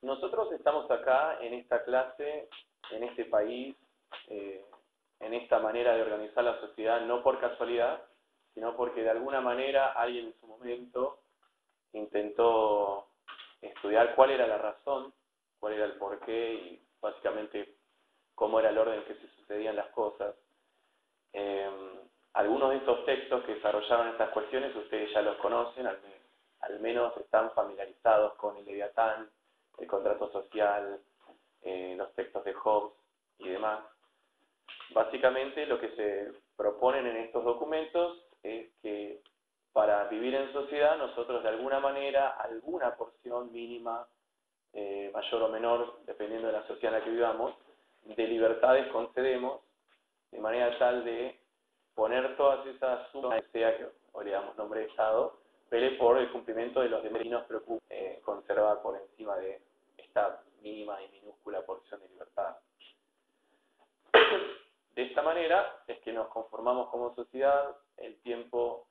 Nosotros estamos acá en esta clase, en este país, en esta manera de organizar la sociedad, no por casualidad, sino porque de alguna manera alguien en su momento intentó estudiar cuál era la razón, cuál era el porqué y básicamente cómo era el orden en que se sucedían las cosas. Algunos de estos textos que desarrollaron estas cuestiones ustedes ya los conocen, al menos están familiarizados con el Leviatán, el contrato social, los textos de Hobbes y demás. Básicamente lo que se proponen en estos documentos es que para vivir en sociedad nosotros de alguna manera, alguna porción mínima, mayor o menor, dependiendo de la sociedad en la que vivamos, de libertades concedemos de manera tal de poner todas esas sumas, sea que hoy le damos nombre de Estado, pele por el cumplimiento de los demás y nos preocupa conservar por encima de esta mínima y minúscula porción de libertad. De esta manera es que nos conformamos como sociedad, el tiempo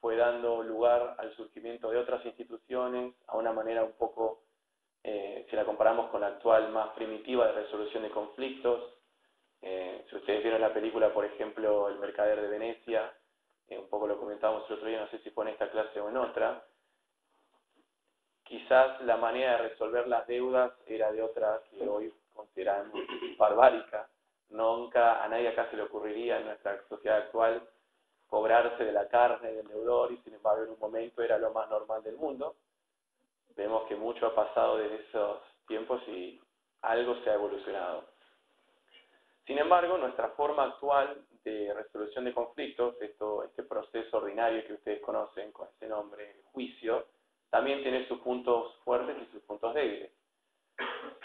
fue dando lugar al surgimiento de otras instituciones, a una manera un poco, si la comparamos con la actual, más primitiva de resolución de conflictos. Si ustedes vieron la película, por ejemplo, El Mercader de Venecia, un poco lo comentábamos el otro día, no sé si fue en esta clase o en otra, quizás la manera de resolver las deudas era de otra que hoy consideramos barbárica. Nunca a nadie acá se le ocurriría en nuestra sociedad actual cobrarse de la carne del deudor y sin embargo en un momento era lo más normal del mundo. Vemos que mucho ha pasado desde esos tiempos y algo se ha evolucionado. Sin embargo, nuestra forma actual de resolución de conflictos, este proceso ordinario que ustedes conocen con ese nombre, el juicio, también tiene sus puntos fuertes y sus puntos débiles.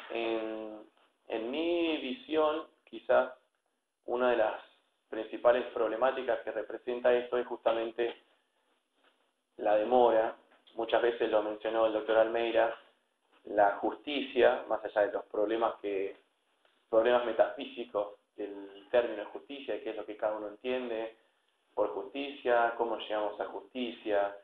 En mi visión, quizás una de las principales problemáticas que representa esto es justamente la demora. Muchas veces lo mencionó el doctor Almeida, la justicia, más allá de los problemas metafísicos del término de justicia, y qué es lo que cada uno entiende por justicia, cómo llegamos a justicia.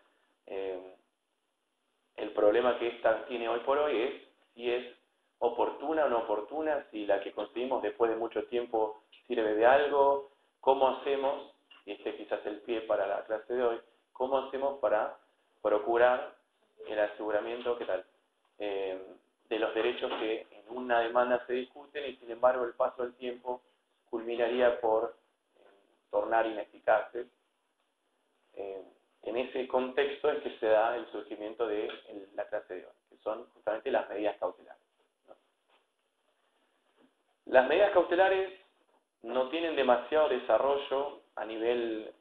El problema que esta tiene hoy por hoy es si es oportuna o no oportuna, si la que conseguimos después de mucho tiempo sirve de algo, cómo hacemos, y este quizás es el pie para la clase de hoy, cómo hacemos para procurar el aseguramiento, ¿qué tal?, de los derechos que en una demanda se discuten y sin embargo el paso del tiempo culminaría por tornar ineficaces. En ese contexto es que se da el surgimiento de la clase de hoy, que son justamente las medidas cautelares, ¿no? Las medidas cautelares no tienen demasiado desarrollo a nivel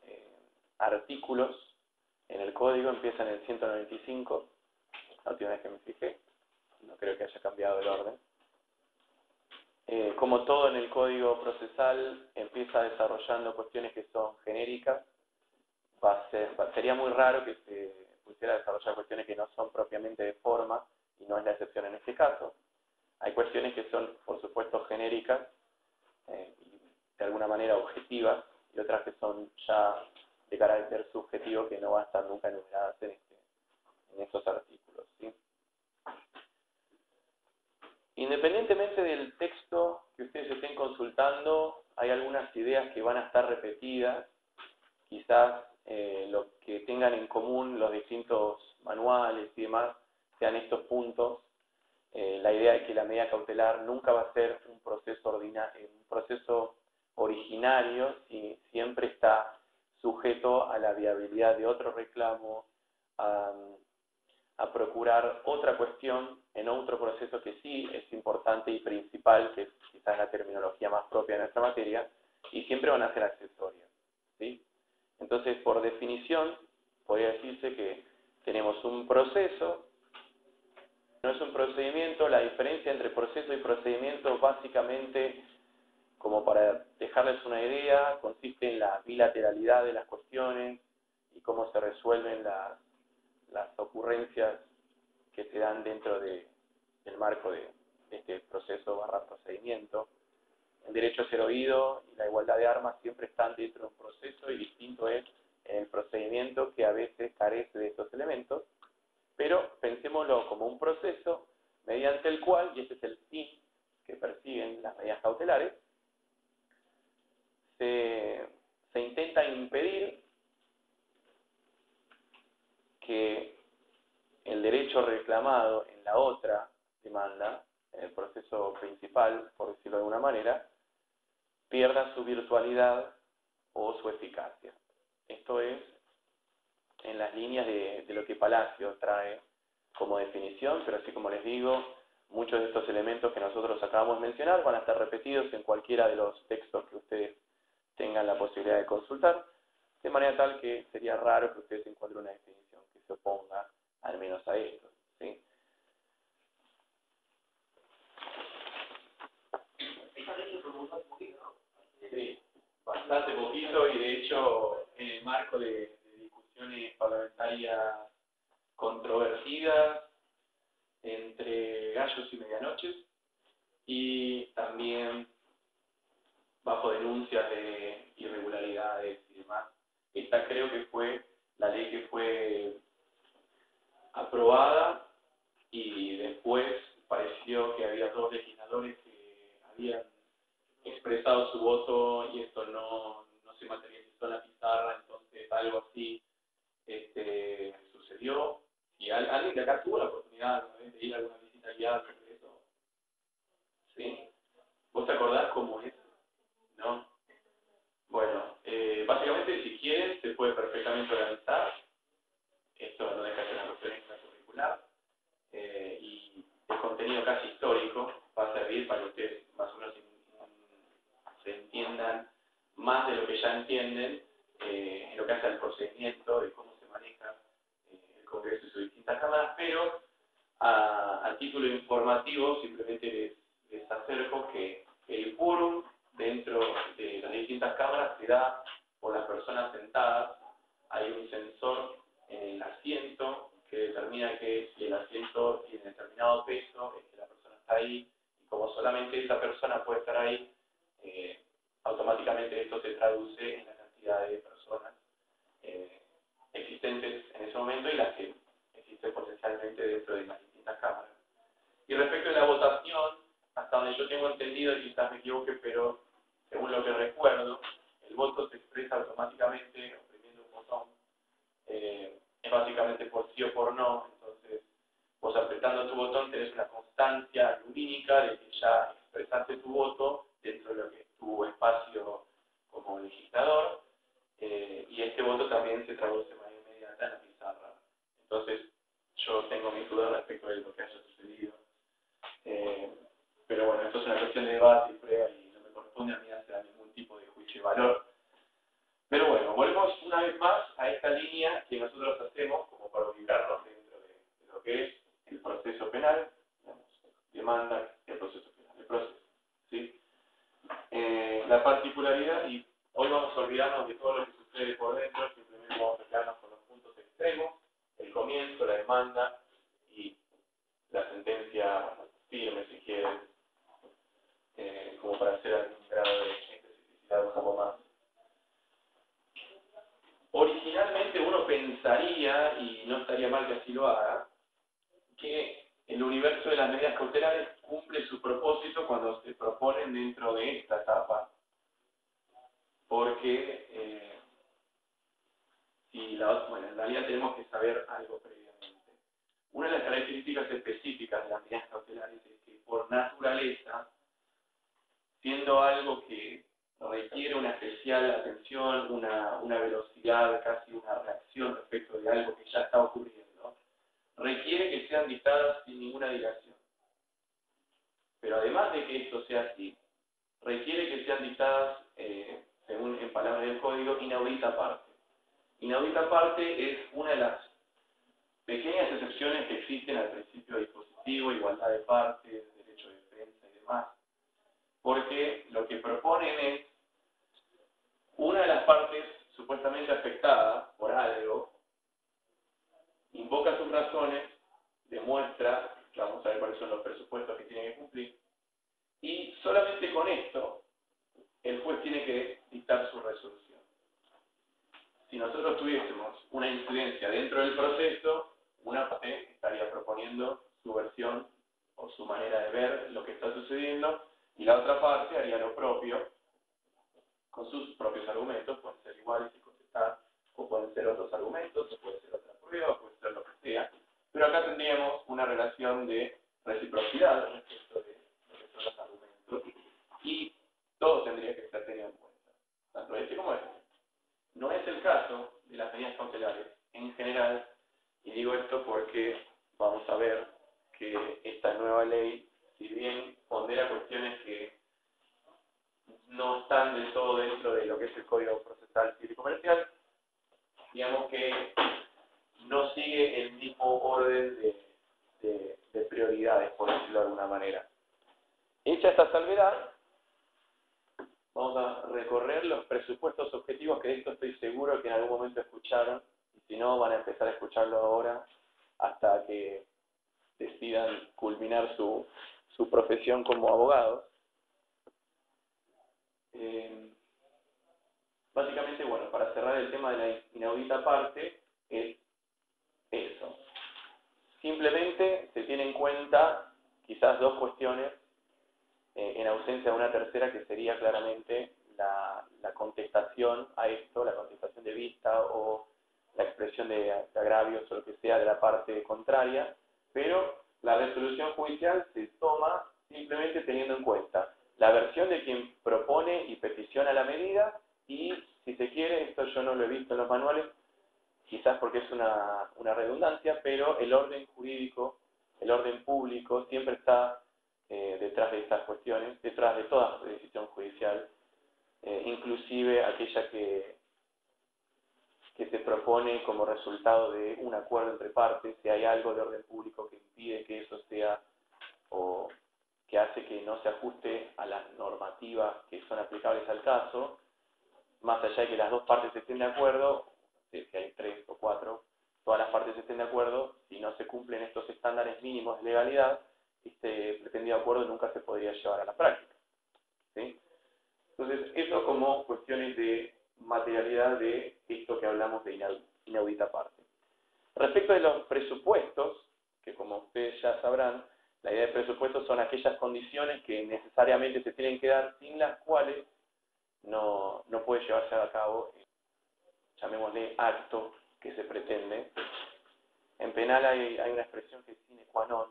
artículos en el código, empiezan en el 195, la última vez que me fijé, no creo que haya cambiado el orden. Como todo en el código procesal, empieza desarrollando cuestiones que son genéricas. Sería muy raro que se pusiera a desarrollar cuestiones que no son propiamente de forma, y no es la excepción en este caso. Hay cuestiones que son, por supuesto, genéricas, y de alguna manera objetivas, y otras que son ya de carácter subjetivo, que no van a estar nunca enumeradas en estos artículos, ¿sí? Independientemente del texto que ustedes estén consultando, hay algunas ideas que van a estar repetidas, quizás lo que tengan en común los distintos manuales y demás sean estos puntos. La idea de que la medida cautelar nunca va a ser un proceso originario, si siempre está sujeto a la viabilidad de otro reclamo, a procurar otra cuestión en otro proceso que sí es importante y principal, que es quizás la terminología más propia de nuestra materia, y siempre van a ser accesorias, ¿sí? Entonces, por definición, podría decirse que tenemos un proceso, no es un procedimiento. La diferencia entre proceso y procedimiento, básicamente, como para dejarles una idea, consiste en la bilateralidad de las cuestiones y cómo se resuelven las ocurrencias que se dan dentro del marco de este proceso / procedimiento. El derecho a ser oído y la igualdad de armas siempre están dentro de un proceso, y distinto es el procedimiento, que a veces carece de estos elementos, pero pensémoslo como un proceso mediante el cual, y este es el fin que persiguen las medidas cautelares, se intenta impedir que el derecho reclamado en la otra demanda, en el proceso principal, por decirlo de alguna manera, pierda su virtualidad o su eficacia. Esto es en las líneas de lo que Palacio trae como definición, pero así como les digo, muchos de estos elementos que nosotros acabamos de mencionar van a estar repetidos en cualquiera de los textos que ustedes tengan la posibilidad de consultar, de manera tal que sería raro que ustedes encuentren una definición que se oponga al menos a esto, ¿sí? Sí, bastante poquito, y de hecho en el marco de discusiones parlamentarias controvertidas entre gallos y medianoches, y también bajo denuncias de irregularidades y demás. Esta creo que fue la ley que fue aprobada, y después pareció que había dos legisladores que habían expresado su voto y esto no se materializó en la pizarra, entonces algo así sucedió. Y alguien de acá tuvo la oportunidad, ¿no?, de ir a alguna visita guiada sobre eso. ¿Sí? ¿Vos te acordás cómo es? ¿No? Bueno, básicamente si quieren se puede perfectamente organizar. Esto no deja de ser una cuestión extracurricular, y el contenido casi histórico va a servir para que ustedes más o menos se entiendan más de lo que ya entienden en lo que hace al procedimiento, de cómo se maneja el Congreso y sus distintas cámaras, pero a título informativo simplemente les acerco que el quórum dentro de las distintas cámaras se da por las personas sentadas. Hay un sensor en el asiento que determina que si el asiento tiene determinado peso, es que la persona está ahí, y como solamente esa persona puede estar ahí, automáticamente esto se traduce en la cantidad de personas existentes en ese momento y las que existen potencialmente dentro de las distintas cámaras. Y respecto a la votación, hasta donde yo tengo entendido, y quizás me equivoque, pero según lo que recuerdo, el voto se expresa automáticamente oprimiendo un botón. Es básicamente por sí o por no. Entonces, vos apretando tu botón tenés una constancia lumínica de que ya expresaste tu voto dentro de lo que es tu espacio como legislador, y este voto también se traduce de manera inmediata en la pizarra. Entonces, yo tengo mis dudas respecto de lo que haya sucedido. Pero bueno, esto es una cuestión de debate y prueba, y no me corresponde a mí hacer ningún tipo de juicio y valor. Pero bueno, volvemos una vez más a esta línea que nosotros hacemos como para ubicarnos dentro de lo que es el proceso penal, digamos, demanda, el proceso penal, el proceso, ¿sí? La particularidad, y hoy vamos a olvidarnos de todo lo que sucede por dentro, simplemente vamos a quedarnos con los puntos extremos, el comienzo, la demanda y la sentencia firme, si quieren, como para hacer algún grado de especificidad un poco más. Originalmente uno pensaría, y no estaría mal que así lo haga, que el universo de las medidas cautelares cumple su propósito cuando se proponen dentro de esta etapa, porque bueno, en realidad tenemos que saber algo previamente. Una de las características específicas de las medidas cautelares es que por naturaleza, siendo algo que requiere una especial atención, una velocidad, casi una reacción respecto de algo que ya está ocurriendo, requiere que sean dictadas sin ninguna dilación. Pero además de que esto sea así, requiere que sean dictadas, según en palabras del código, inaudita parte. Inaudita parte es una de las pequeñas excepciones que existen al principio dispositivo, igualdad de partes, derecho de defensa y demás, porque lo que proponen es una de las partes supuestamente afectada por algo, invoca sus razones, demuestra, que vamos a ver cuáles son los presupuestos que tiene que cumplir, y solamente con esto el juez tiene que dictar su resolución. Si nosotros tuviésemos una incidencia dentro del proceso, una parte estaría proponiendo su versión manera de ver lo que está sucediendo, y la otra parte haría lo propio, con sus propios argumentos, pueden ser iguales y contestar, o pueden ser otros argumentos, o puede ser otra prueba, puede ser lo que sea, pero acá tendríamos una relación de reciprocidad respecto de lo que son los argumentos, y todo tendría que ser tenido en cuenta, tanto este como este. No es el caso de las medidas cautelares en general, y digo esto porque vamos a ver que esta nueva ley, si bien pondera cuestiones que no están del todo dentro de lo que es el Código Procesal Civil y Comercial, digamos que no sigue el mismo orden de prioridades, por decirlo de alguna manera. Hecha esta salvedad, vamos a recorrer los presupuestos objetivos, que de esto estoy seguro que en algún momento escucharon, y si no van a empezar a escucharlo ahora hasta que decidan culminar su profesión como abogados. Básicamente, bueno, para cerrar el tema de la inaudita parte, es eso. Simplemente se tiene en cuenta quizás dos cuestiones, en ausencia de una tercera, que sería claramente la contestación a esto, la contestación de vista o la expresión de agravios o lo que sea de la parte contraria, pero la resolución judicial se toma simplemente teniendo en cuenta la versión de quien propone y peticiona la medida, y si se quiere, esto yo no lo he visto en los manuales, quizás porque es una redundancia, pero el orden jurídico, el orden público siempre está detrás de estas cuestiones, detrás de toda decisión judicial, inclusive aquella que se propone como resultado de un acuerdo entre partes. Si hay algo de orden público que impide que eso sea, o que hace que no se ajuste a las normativas que son aplicables al caso, más allá de que las dos partes estén de acuerdo, si hay 3 o 4, todas las partes estén de acuerdo, si no se cumplen estos estándares mínimos de legalidad, este pretendido acuerdo nunca se podría llevar a la práctica, ¿sí? Entonces, eso como cuestiones de materialidad de esto que hablamos de inaudita parte. Respecto de los presupuestos, que como ustedes ya sabrán, la idea de presupuestos son aquellas condiciones que necesariamente se tienen que dar, sin las cuales no puede llevarse a cabo, llamémosle, acto que se pretende. En penal hay una expresión que es sine qua non,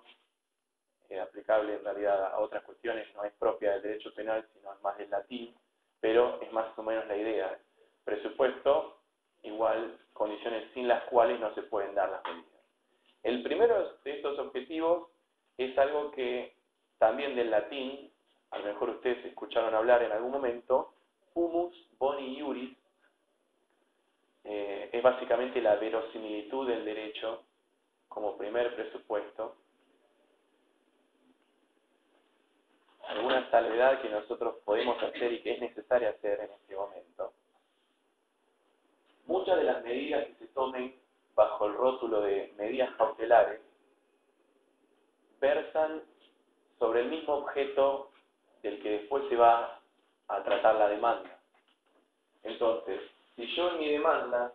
aplicable en realidad a otras cuestiones, no es propia del derecho penal, sino es más del latín, pero es más o menos la idea. Presupuesto igual condiciones sin las cuales no se pueden dar las medidas. El primero de estos objetivos es algo que también del latín, a lo mejor ustedes escucharon hablar en algún momento, fumus boni iuris, es básicamente la verosimilitud del derecho como primer presupuesto. Alguna salvedad que nosotros podemos hacer y que es necesaria hacer en este momento. Muchas de las medidas que se tomen bajo el rótulo de medidas cautelares versan sobre el mismo objeto del que después se va a tratar la demanda. Entonces, si yo en mi demanda,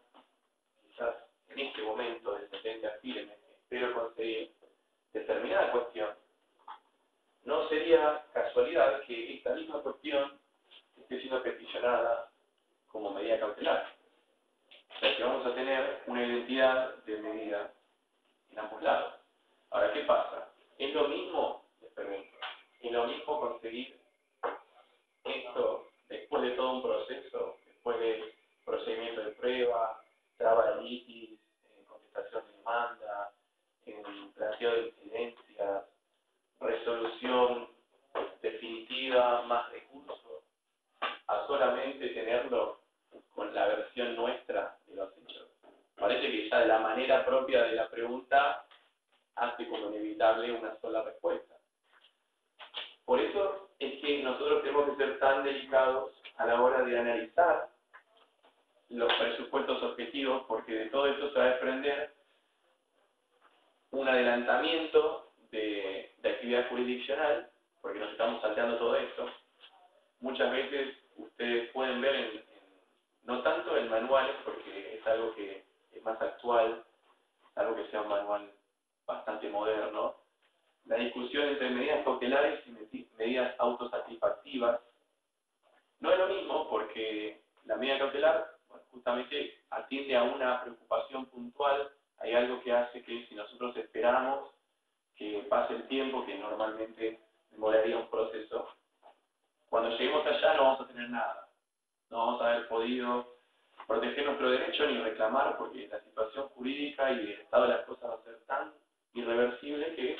quizás en este momento de sentencia firme, espero conseguir determinada cuestión, no sería casualidad que esta misma cuestión esté siendo peticionada como medida cautelar. O sea que vamos a tener una identidad de medida en ambos lados. Ahora, ¿qué pasa? ¿Es lo mismo? Les pregunto. ¿Es lo mismo conseguir esto después de todo un proceso, después del procedimiento de prueba, traba de litis, contestación de demanda, planteo de incidencias, resolución definitiva más recursos, a solamente tenerlo con la versión nuestra de los hechos? Parece que ya de la manera propia de la pregunta hace como inevitable una sola respuesta. Por eso es que nosotros tenemos que ser tan delicados a la hora de analizar los presupuestos objetivos, porque de todo esto se va a desprender un adelantamiento de actividad jurisdiccional, porque nos estamos salteando todo esto. Muchas veces ustedes pueden ver, no tanto en manuales, porque es algo que es más actual, algo que sea un manual bastante moderno, la discusión entre medidas cautelares y medidas autosatisfactivas. No es lo mismo porque la medida cautelar, bueno, justamente atiende a una preocupación puntual. Hay algo que hace que si nosotros esperamos que pase el tiempo, que normalmente demoraría un proceso, cuando lleguemos allá no vamos a tener nada. No vamos a haber podido proteger nuestro derecho ni reclamar, porque la situación jurídica y el estado de las cosas va a ser tan irreversible que,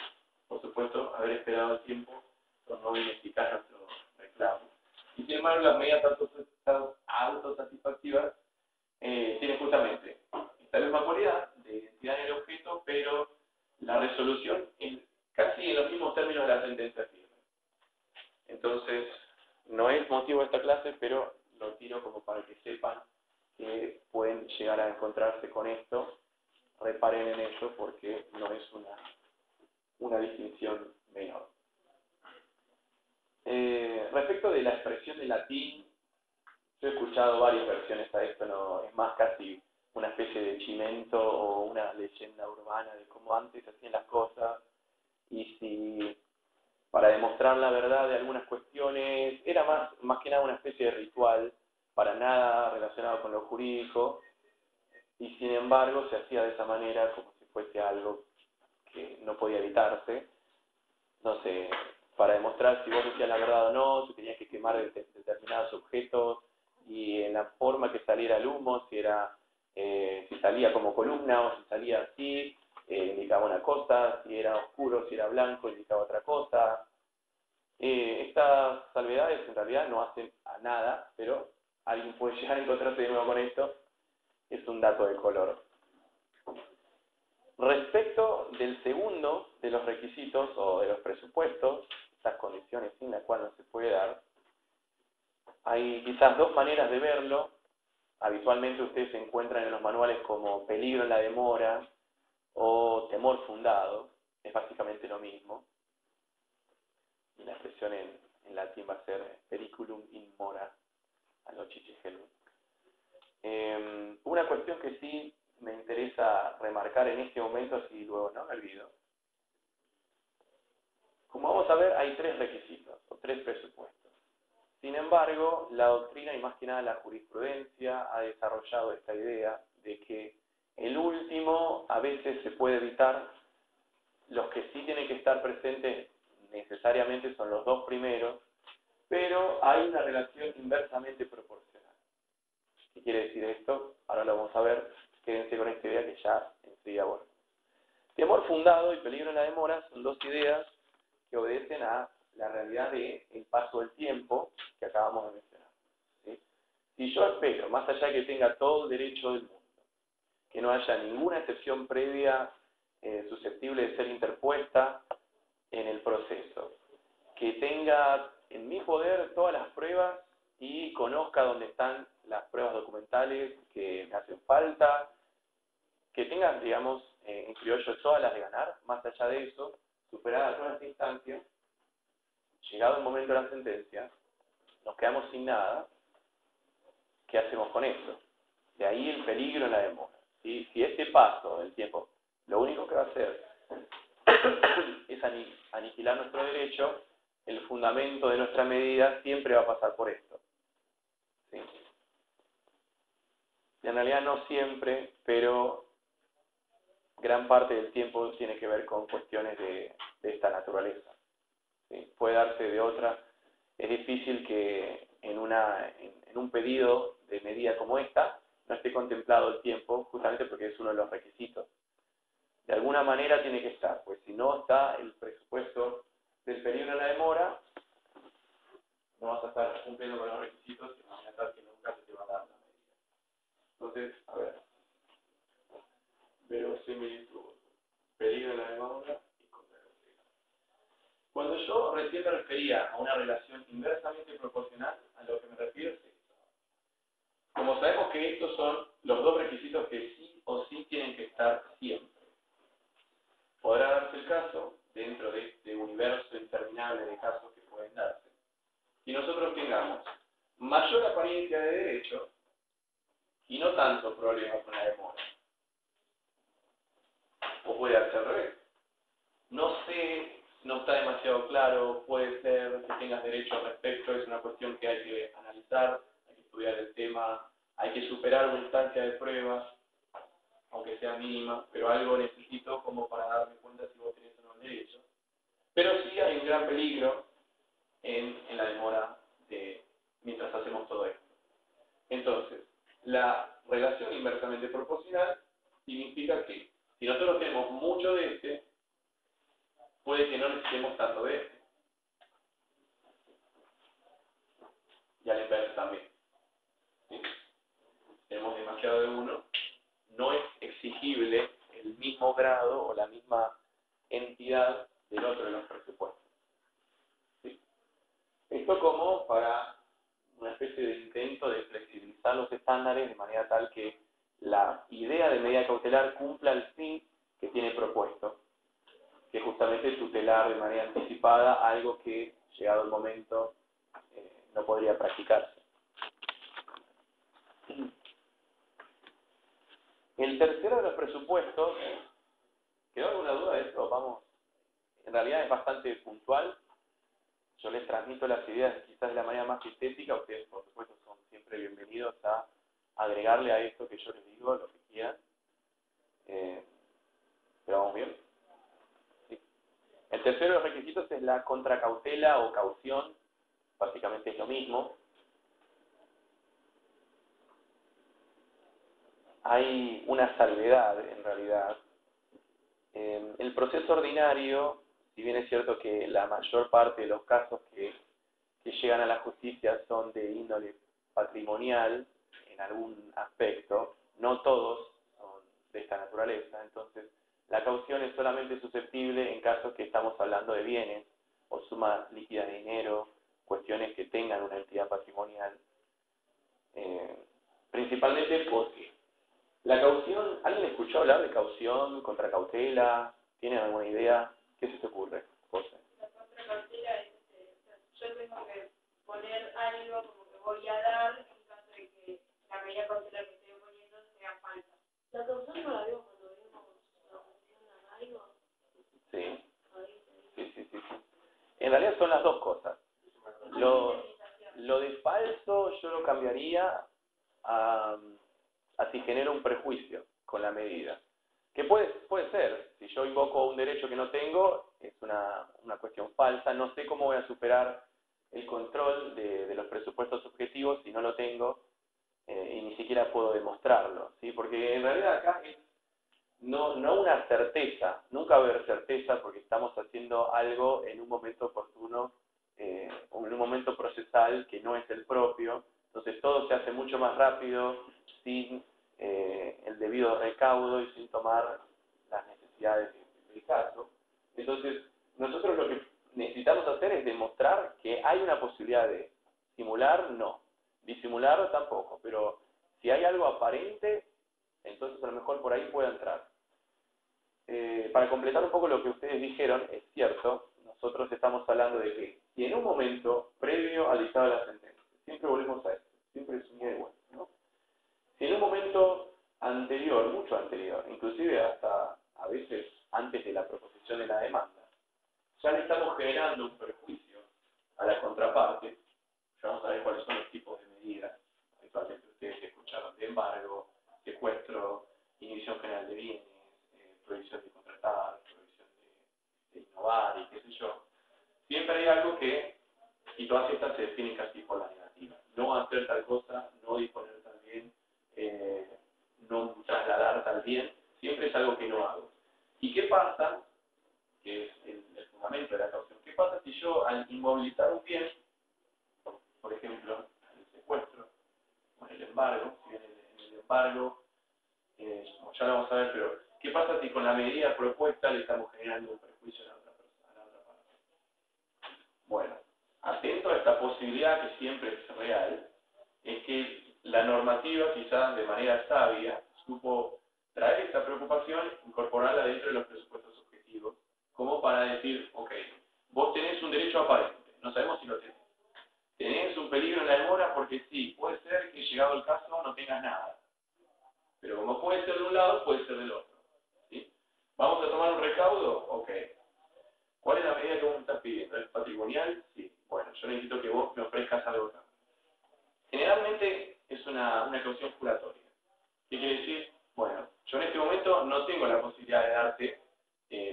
por supuesto, haber esperado el tiempo no va a ineficaz nuestro reclamo. Y sin embargo, las medidas autosatisfactivas tienen justamente esta misma cualidad de identidad en el objeto, pero la resolución casi en los mismos términos de la sentencia firme. Entonces, no es motivo de esta clase, pero lo tiro como para que sepan que pueden llegar a encontrarse con esto. Reparen en eso porque no es una distinción menor. Respecto de la expresión de latín, yo he escuchado varias versiones a esto, no es más casi una especie de chimento o una leyenda urbana de cómo antes se hacían las cosas, y si para demostrar la verdad de algunas cuestiones era más que nada una especie de ritual, para nada relacionado con lo jurídico, y sin embargo se hacía de esa manera como si fuese algo que no podía evitarse. No sé, para demostrar si vos decías la verdad o no, si tenías que quemar determinados objetos, y en la forma que saliera el humo, si salía como columna o si salía así, indicaba una cosa, si era oscuro, si era blanco, indicaba otra cosa. Estas salvedades en realidad no hacen a nada, pero alguien puede llegar a encontrarse de nuevo con esto. Es un dato de color. Respecto del segundo de los requisitos o de los presupuestos, estas condiciones sin las cuales no se puede dar, hay quizás dos maneras de verlo. Habitualmente ustedes se encuentran en los manuales como peligro en la demora o temor fundado. Es básicamente lo mismo. Y la expresión en latín va a ser periculum in mora, allociciscelum. Una cuestión que sí me interesa remarcar en este momento, así luego no me olvido. Como vamos a ver, hay tres requisitos o tres presupuestos. Sin embargo, la doctrina y más que nada la jurisprudencia ha desarrollado esta idea de que el último a veces se puede evitar. Los que sí tienen que estar presentes necesariamente son los dos primeros, pero hay una relación inversamente proporcional. ¿Qué quiere decir esto? Ahora lo vamos a ver. Quédense con esta idea que ya enseguida volvemos. Temor fundado y peligro en la demora son dos ideas que obedecen a la realidad del paso del tiempo que acabamos de mencionar. ¿Sí? Si yo espero, más allá de que tenga todo el derecho del mundo, que no haya ninguna excepción previa susceptible de ser interpuesta en el proceso, que tenga en mi poder todas las pruebas y conozca dónde están las pruebas documentales que me hacen falta, que tenga, digamos, en criollo todas las de ganar, más allá de eso, superadas todas las instancias, llegado el momento de la sentencia, nos quedamos sin nada. ¿Qué hacemos con eso? De ahí el peligro en la demora. ¿Sí? Si este paso del tiempo lo único que va a hacer es aniquilar nuestro derecho, el fundamento de nuestra medida siempre va a pasar por esto. ¿Sí? Y en realidad no siempre, pero gran parte del tiempo tiene que ver con cuestiones de esta naturaleza. ¿Sí? Puede darse de otra. Es difícil que en un pedido de medida como esta no esté contemplado el tiempo, justamente porque es uno de los requisitos. De alguna manera tiene que estar, pues si no está el presupuesto del peligro en la demora, no vas a estar cumpliendo con los requisitos y vas a estar que nunca se te va a dar la medida. Entonces, a ver, verosimilitud, peligro en la demora y contrarreloj. Cuando yo recién me refería a una relación inversamente proporcional, a lo que me refiero es esto. Como sabemos que estos son los dos requisitos que sí o sí tienen que estar siempre, podrá darse el caso, dentro de este universo interminable de casos que pueden darse, si nosotros tengamos mayor apariencia de derecho y no tanto problema con la demora. O puede darse al revés. No sé no está demasiado claro, puede ser que tengas derecho al respecto, es una cuestión que hay que analizar, hay que estudiar el tema, hay que superar una instancia de pruebas, aunque sea mínima, pero algo necesito como para darme cuenta si vos tenés o no el derecho. Pero sí hay un gran peligro en la demora mientras hacemos todo esto. Entonces, la relación inversamente proporcional significa que si nosotros tenemos mucho de este, puede que no necesitemos tanto de este. Y al inverso también. ¿Sí? Tenemos demasiado de uno, no es exigible el mismo grado o la misma entidad del otro de los presupuestos. ¿Sí? Esto como para una especie de intento de flexibilizar los estándares de manera tal que la idea de medida cautelar cumpla el fin que tiene propuesto, que es justamente tutelar de manera anticipada algo que, llegado el momento, no podría practicarse. El tercero de los presupuestos, ¿quedó alguna duda de esto? Vamos, en realidad es bastante puntual. Yo les transmito las ideas quizás de la manera más estética. Ustedes, por supuesto, son siempre bienvenidos a agregarle a esto que yo les digo lo que quieran. ¿Pero vamos bien? Sí. El tercero de los requisitos es la contracautela o caución. Básicamente es lo mismo. Hay una salvedad, en realidad. El proceso ordinario, si bien es cierto que la mayor parte de los casos que llegan a la justicia son de índole patrimonial, en algún aspecto, no todos son de esta naturaleza. Entonces, la caución es solamente susceptible en casos que estamos hablando de bienes o suma líquida de dinero, cuestiones que tengan una entidad patrimonial. Principalmente porque la caución, ¿alguien escuchó hablar de caución, contracautela? ¿Tienen alguna idea? ¿Qué se te ocurre, José? La contracautela es, yo tengo que poner algo como que voy a dar en caso de que la medida cautelar que estoy poniendo sea falsa. ¿La caución no la vimos cuando vimos la función de arraigo? Sí. Sí. En realidad son las dos cosas. Lo de falso yo lo cambiaría a si genera un prejuicio con la medida. Que puede ser, si yo invoco un derecho que no tengo, es una cuestión falsa, no sé cómo voy a superar el control de los presupuestos objetivos si no lo tengo y ni siquiera puedo demostrarlo, ¿sí? Porque en realidad acá es no una certeza, nunca va a haber certeza porque estamos haciendo algo en un momento oportuno o en un momento procesal que no es el propio, entonces todo se hace mucho más rápido, sin el debido recaudo y sin tomar las necesidades del caso. Entonces, nosotros lo que necesitamos hacer es demostrar que hay una posibilidad de simular, no, disimular tampoco, pero si hay algo aparente, entonces a lo mejor por ahí puede entrar. Para completar un poco lo que ustedes dijeron, es cierto, nosotros estamos hablando de que si en un momento previo al dictado de la sentencia, siempre volvemos a esto, siempre es un ida y vuelta, ¿no? Si en un momento anterior, mucho anterior, inclusive hasta a veces antes de la proposición de la demanda, ya le estamos generando un perjuicio a la contraparte, ya vamos a ver cuáles son los tipos de medidas. Actualmente ustedes escucharon de embargo, secuestro, inhibición general de bienes, prohibición de contratar, prohibición de innovar y qué sé yo. Siempre hay algo que, y todas estas se definen casi por la negativa. No hacer tal cosa, no disponer tal bien, no trasladar tal bien, siempre es algo que no hago. ¿Y qué pasa? Que es el fundamento de la caución. ¿Qué pasa si yo al inmovilizar un bien, por ejemplo, en el secuestro, o en el embargo, si en el embargo, ya lo vamos a ver, pero ¿qué pasa si con la medida propuesta le estamos generando un perjuicio a la otra persona, a la otra parte? Bueno, atento a esta posibilidad que siempre es real, es que la normativa quizás de manera sabia supo traer esta preocupación, incorporarla dentro de los presupuestos objetivos, como para decir, ok, vos tenés un derecho aparente, no sabemos si lo tenés. Tenés un peligro en la demora porque sí, puede ser que llegado el caso no tengas nada. Pero como puede ser de un lado, puede ser del otro. ¿Sí? ¿Vamos a tomar un recaudo? Ok. ¿Cuál es la medida que vos me estás pidiendo? ¿Es patrimonial? Sí. Bueno, yo necesito que vos me ofrezcas algo acá. Generalmente es una caución juratoria. ¿Qué quiere decir? Bueno, yo en este momento no tengo la posibilidad de darte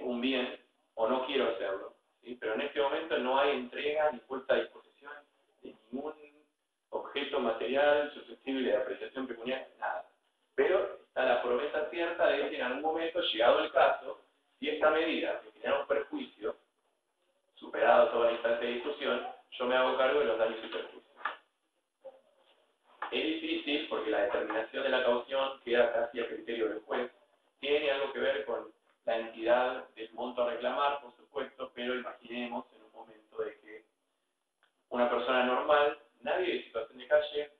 un bien, o no quiero hacerlo, ¿sí? Pero en este momento no hay entrega ni puesta a disposición de ningún objeto material susceptible de apreciación pecuniaria, nada. Pero está la promesa cierta de que en algún momento, llegado el caso, si esta medida me genera un perjuicio, superado toda la instancia de discusión, yo me hago cargo de los daños y perjuicios. Es difícil porque la determinación de la caución queda casi a criterio del juez. Tiene algo que ver con la entidad del monto a reclamar, por supuesto, pero imaginemos en un momento de que una persona normal, nadie de situación de calle,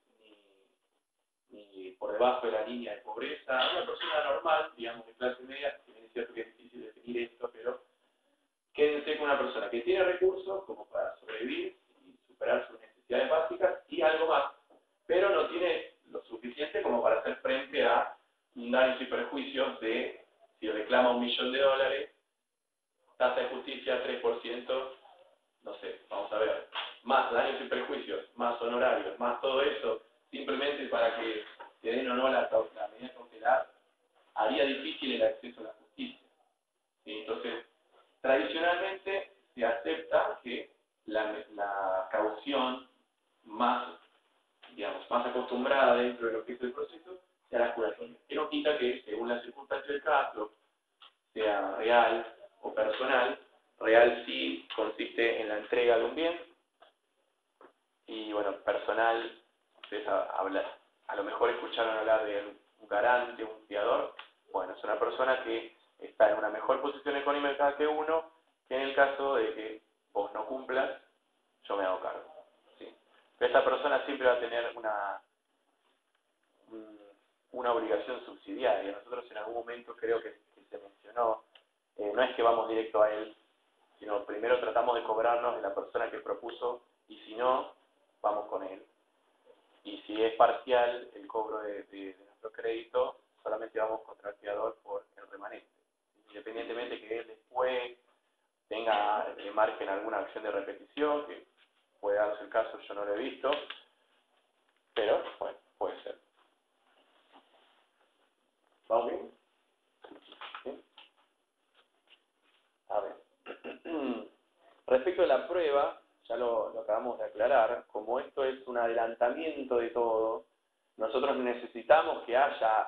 ni por debajo de la línea de pobreza, una persona normal, digamos de clase media, si bien es cierto que es difícil definir esto, pero quédense con una persona que tiene recursos como para sobrevivir y superar sus necesidades básicas y algo más, pero no tiene lo suficiente como para hacer frente a daños y perjuicios de, si reclama $1.000.000, tasa de justicia 3%, no sé, vamos a ver, más daños y perjuicios, más honorarios, más todo eso, simplemente para que se den o no la medida cautelar, haría difícil el acceso a la justicia. ¿Sí? Entonces, tradicionalmente se acepta que la caución más, digamos, más acostumbrada dentro del objeto del proceso sea la juratoria. Que no quita que, según las circunstancias del caso, sea real o personal. Real sí consiste en la entrega de un bien, y bueno, personal, ustedes a lo mejor escucharon hablar de un garante, un fiador. Bueno, es una persona que está en una mejor posición económica que uno, que en el caso de que vos no cumplas, yo me hago cargo. ¿Sí? Pero esa persona siempre va a tener una obligación subsidiaria. Nosotros en algún momento creo que se mencionó, no es que vamos directo a él, sino primero tratamos de cobrarnos de la persona que propuso, y si no, vamos con él. Y si es parcial el cobro de nuestro crédito, solamente vamos contra el fiador por el remanente. Independientemente que él después tenga de margen alguna acción de repetición, que puede darse el caso, yo no lo he visto, pero bueno, puede ser. ¿Vamos bien? ¿Sí? A ver. Respecto a la prueba, ya lo acabamos de aclarar, como esto es un adelantamiento de todo, nosotros necesitamos que haya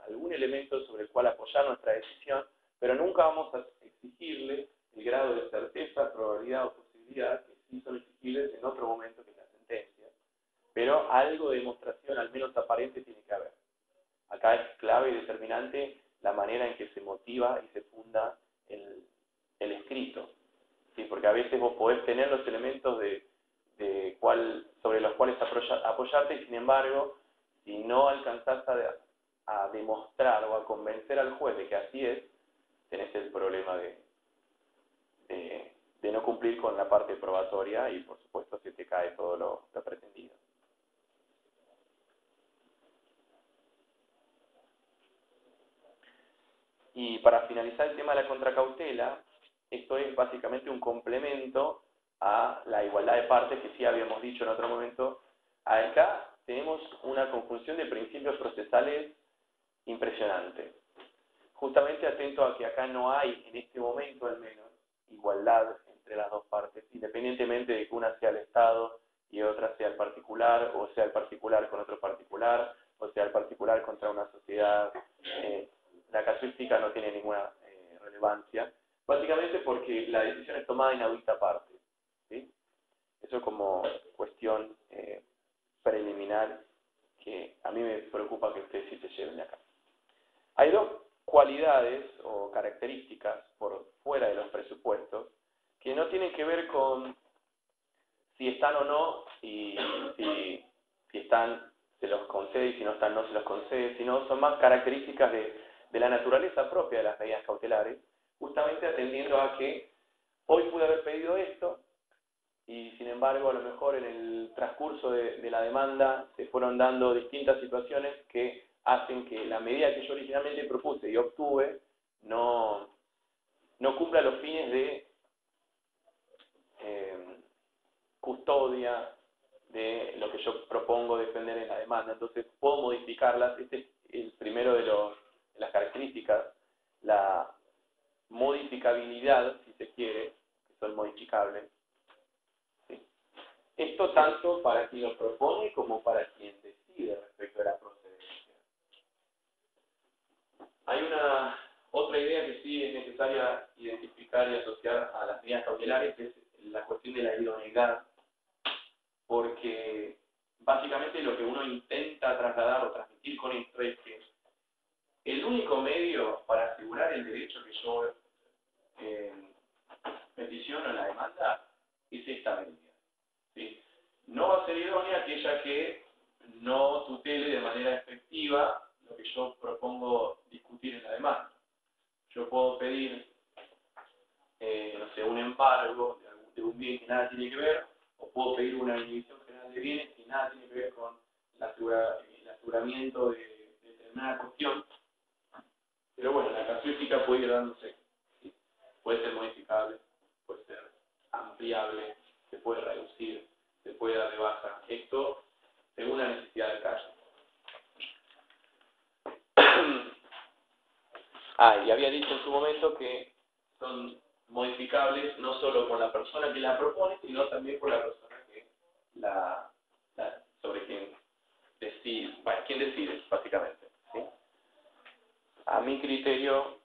algún elemento sobre el cual apoyar nuestra decisión, pero nunca vamos a exigirle el grado de certeza, probabilidad o posibilidad que sí son exigibles en otro momento que en la sentencia, pero algo de demostración, al menos aparente, tiene que haber. Acá es clave y determinante la manera en que se motiva y se funda el escrito. ¿Sí? Porque a veces vos podés tener los elementos sobre los cuales apoyarte, y sin embargo, si no alcanzás a demostrar o a convencer al juez de que así es, tenés el problema de no cumplir con la parte probatoria, y por supuesto se te cae todo lo pretendido. Y para finalizar el tema de la contracautela, esto es básicamente un complemento a la igualdad de partes que sí habíamos dicho en otro momento. Acá tenemos una conjunción de principios procesales impresionante. Justamente atento a que acá no hay, en este momento al menos, igualdad entre las dos partes, independientemente de que una sea el Estado y otra sea el particular, o sea el particular con otro particular, o sea el particular contra una sociedad. La casuística no tiene ninguna relevancia, básicamente porque la decisión es tomada inaudita parte. ¿Sí? Eso como cuestión preliminar que a mí me preocupa que ustedes sí se lleven de acá. Hay dos cualidades o características por fuera de los presupuestos que no tienen que ver con si están o no, y si están se los concede, y si no están no se los concede, sino son más características de la naturaleza propia de las medidas cautelares, justamente atendiendo a que hoy pude haber pedido esto, y sin embargo a lo mejor en el transcurso de la demanda se fueron dando distintas situaciones que hacen que la medida que yo originalmente propuse y obtuve no cumpla los fines de custodia de lo que yo propongo defender en la demanda. Entonces puedo modificarlas. Este es el primero de las características, la modificabilidad, si se quiere, que son modificables. ¿Sí? Esto tanto para quien lo propone como para quien decide respecto de la procedencia. Hay una otra idea que sí es necesaria identificar y asociar a las medidas cautelares, que es la cuestión de la idoneidad, porque básicamente lo que uno intenta trasladar o transmitir con esto es que el único medio para asegurar el derecho que yo peticiono en la demanda es esta medida. ¿Sí? No va a ser idónea aquella que no tutele de manera efectiva lo que yo propongo discutir en la demanda. Yo puedo pedir, no sé, un embargo de un bien que nada tiene que ver, o puedo pedir una inhibición general de bienes que nada tiene que ver con el aseguramiento de determinada cuestión. Pero bueno, la casuística puede ir dándose. ¿Sí? Puede ser modificable, puede ser ampliable, se puede reducir, se puede dar de baja. Esto según la necesidad del caso. Y había dicho en su momento que son modificables no solo por la persona que la propone, sino también por la persona que sobre quien decide, quien decide, básicamente. ¿Sí? A mi criterio,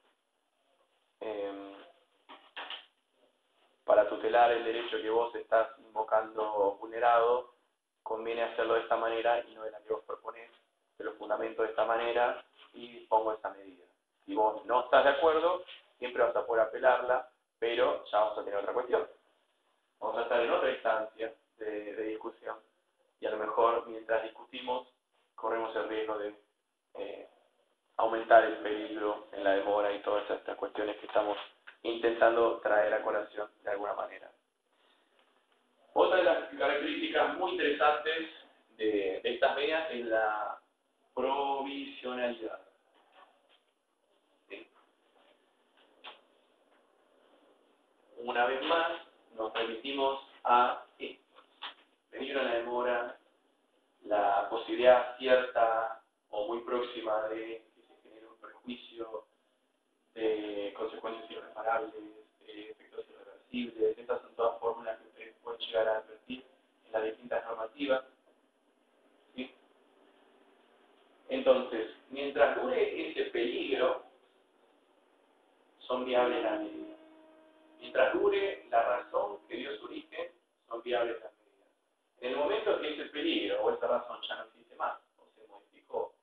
para tutelar el derecho que vos estás invocando vulnerado, conviene hacerlo de esta manera y no de la que vos proponés. Te lo fundamento de esta manera y dispongo esa medida. Si vos no estás de acuerdo, siempre vas a poder apelarla, pero ya vamos a tener otra cuestión. Vamos a estar en otra instancia de discusión y a lo mejor mientras discutimos corremos el riesgo de aumentar el peligro en la demora y todas estas cuestiones que estamos intentando traer a colación de alguna manera. Otra de las características muy interesantes de estas medidas es la provisionalidad. ¿Sí? Una vez más, nos remitimos a esto. Peligro en la demora, la posibilidad cierta o muy próxima de que se genere un perjuicio, de consecuencias irreparables, de efectos irreversibles. Estas son todas fórmulas que ustedes pueden llegar a advertir en las distintas normativas. ¿Sí? Entonces, mientras dure ese peligro, son viables las medidas. Mientras dure la razón que dio su origen, son viables las medidas. En el momento que ese peligro o esa razón ya no existe más, o se modificó,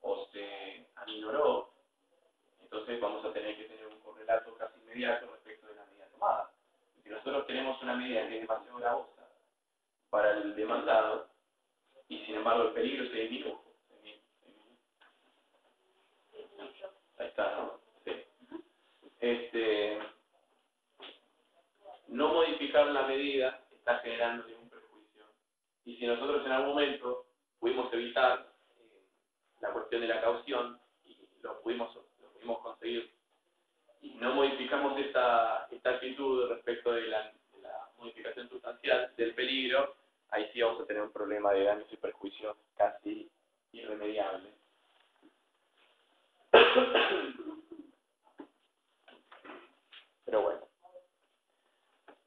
o se aminoró, entonces vamos a tener que tener un correlato casi inmediato respecto de la medida tomada. Si nosotros tenemos una medida que es demasiado gravosa para el demandado, y sin embargo el peligro se disminuyó. Ahí está, ¿no? Sí. No modificar la medida está generando un perjuicio. Y si nosotros en algún momento pudimos evitar la cuestión de la caución y lo pudimos conseguir y no modificamos esta actitud respecto de la modificación sustancial del peligro, ahí sí vamos a tener un problema de daños y perjuicios casi irremediable. Pero bueno.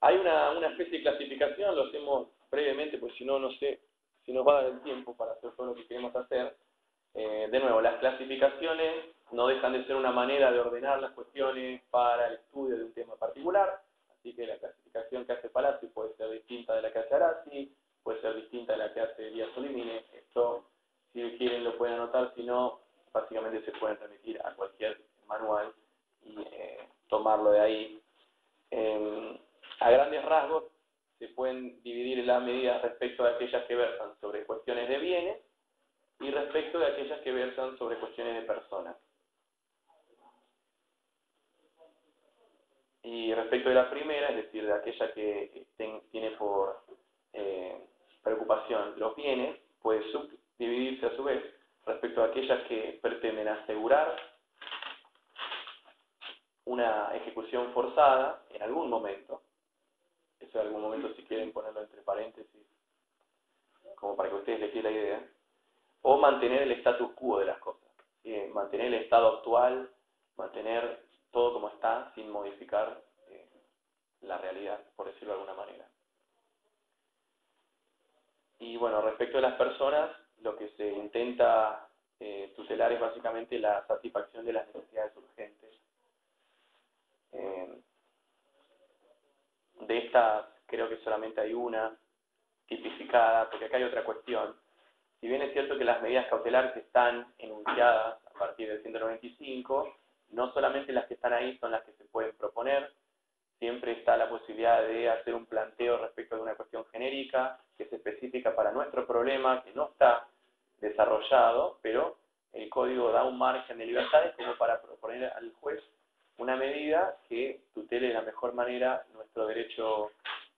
Hay una especie de clasificación, lo hacemos brevemente, pues si no, no sé si nos va a dar el tiempo para hacer todo lo que queremos hacer. De nuevo, las clasificaciones no dejan de ser una manera de ordenar las cuestiones para el estudio de un tema particular, así que la clasificación que hace Palazzi puede ser distinta de la que hace Arasi, puede ser distinta de la que hace Díaz Olimine. Esto, si quieren, lo pueden anotar, si no, básicamente se pueden remitir a cualquier manual y tomarlo de ahí. A grandes rasgos, se pueden dividir las medidas respecto de aquellas que versan sobre cuestiones de bienes y respecto de aquellas que versan sobre cuestiones de personas. Y respecto de la primera, es decir, de aquella que tiene por preocupación los bienes, puede subdividirse a su vez respecto a aquellas que pretenden asegurar una ejecución forzada en algún momento. Eso en algún momento, si quieren ponerlo entre paréntesis, como para que ustedes les quede la idea. O mantener el status quo de las cosas. ¿Sí? Mantener el estado actual, mantener todo como está, sin modificar la realidad, por decirlo de alguna manera. Y bueno, respecto a las personas, lo que se intenta tutelar es básicamente la satisfacción de las necesidades urgentes. De estas, creo que solamente hay una tipificada, porque acá hay otra cuestión. Si bien es cierto que las medidas cautelares están enunciadas a partir del 195, no solamente las que están ahí son las que se pueden proponer, siempre está la posibilidad de hacer un planteo respecto de una cuestión genérica, que es específica para nuestro problema, que no está desarrollado, pero el código da un margen de libertades como para proponer al juez una medida que tutele de la mejor manera nuestro derecho